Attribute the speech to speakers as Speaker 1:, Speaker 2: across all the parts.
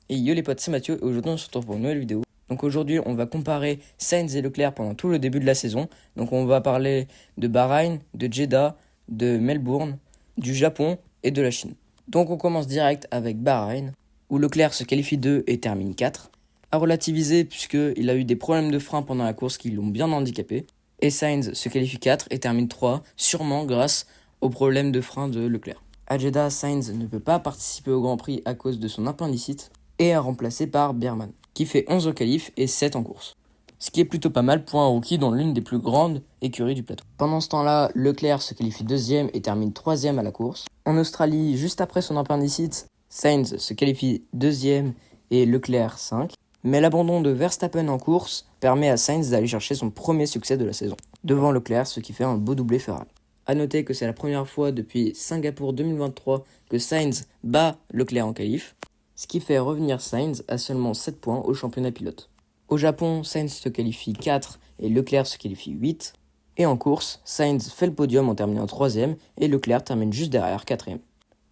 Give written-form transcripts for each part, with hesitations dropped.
Speaker 1: Et yo les potes, c'est Mathieu et aujourd'hui on se retrouve pour une nouvelle vidéo. Donc aujourd'hui on va comparer Sainz et Leclerc pendant tout le début de la saison. Donc on va parler de Bahreïn, de Jeddah, de Melbourne, du Japon et de la Chine. Donc on commence direct avec Bahreïn, où Leclerc se qualifie 2 et termine 4. À relativiser puisqu'il a eu des problèmes de frein pendant la course qui l'ont bien handicapé. Et Sainz se qualifie 4 et termine 3, sûrement grâce aux problèmes de frein de Leclerc. À Jeddah, Sainz ne peut pas participer au Grand Prix à cause de son appendicite et est remplacé par Beerman, qui fait 11 au qualif et 7 en course. Ce qui est plutôt pas mal pour un rookie dans l'une des plus grandes écuries du plateau. Pendant ce temps-là, Leclerc se qualifie 2e et termine 3e à la course. En Australie, juste après son appendicite, Sainz se qualifie 2e et Leclerc 5. Mais l'abandon de Verstappen en course permet à Sainz d'aller chercher son premier succès de la saison, devant Leclerc, ce qui fait un beau doublé Ferrari. A noter que c'est la première fois depuis Singapour 2023 que Sainz bat Leclerc en qualif, ce qui fait revenir Sainz à seulement 7 points au championnat pilote. Au Japon, Sainz se qualifie 4 et Leclerc se qualifie 8. Et en course, Sainz fait le podium en terminant 3e et Leclerc termine juste derrière 4e.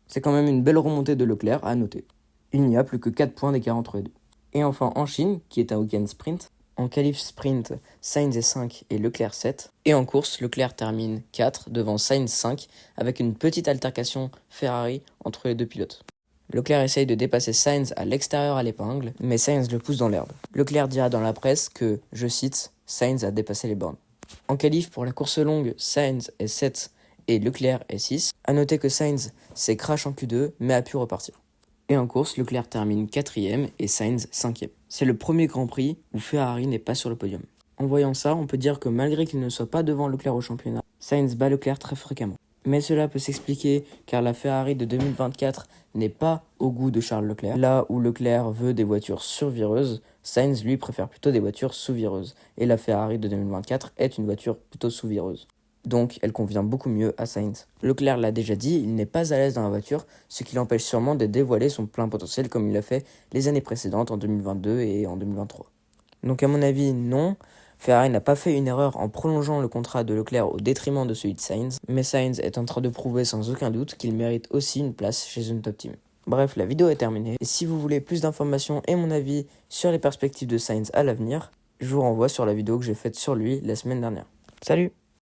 Speaker 1: C'est quand même une belle remontée de Leclerc à noter. Il n'y a plus que 4 points d'écart entre les deux. Et enfin en Chine, qui est un week-end sprint, en qualif sprint, Sainz est 5 et Leclerc 7. Et en course, Leclerc termine 4 devant Sainz 5 avec une petite altercation Ferrari entre les deux pilotes. Leclerc essaye de dépasser Sainz à l'extérieur à l'épingle, mais Sainz le pousse dans l'herbe. Leclerc dira dans la presse que, je cite, Sainz a dépassé les bornes. En qualif pour la course longue, Sainz est 7 et Leclerc est 6. A noter que Sainz s'est crash en Q2 mais a pu repartir. Et en course, Leclerc termine 4e et Sainz 5e. C'est le premier Grand Prix où Ferrari n'est pas sur le podium. En voyant ça, on peut dire que malgré qu'il ne soit pas devant Leclerc au championnat, Sainz bat Leclerc très fréquemment. Mais cela peut s'expliquer car la Ferrari de 2024 n'est pas au goût de Charles Leclerc. Là où Leclerc veut des voitures survireuses, Sainz lui préfère plutôt des voitures sous-vireuses. Et la Ferrari de 2024 est une voiture plutôt sous-vireuse. Donc elle convient beaucoup mieux à Sainz. Leclerc l'a déjà dit, il n'est pas à l'aise dans la voiture, ce qui l'empêche sûrement de dévoiler son plein potentiel comme il l'a fait les années précédentes en 2022 et en 2023. Donc à mon avis, non. Ferrari n'a pas fait une erreur en prolongeant le contrat de Leclerc au détriment de celui de Sainz, mais Sainz est en train de prouver sans aucun doute qu'il mérite aussi une place chez une top team. Bref, la vidéo est terminée, et si vous voulez plus d'informations et mon avis sur les perspectives de Sainz à l'avenir, je vous renvoie sur la vidéo que j'ai faite sur lui la semaine dernière. Salut!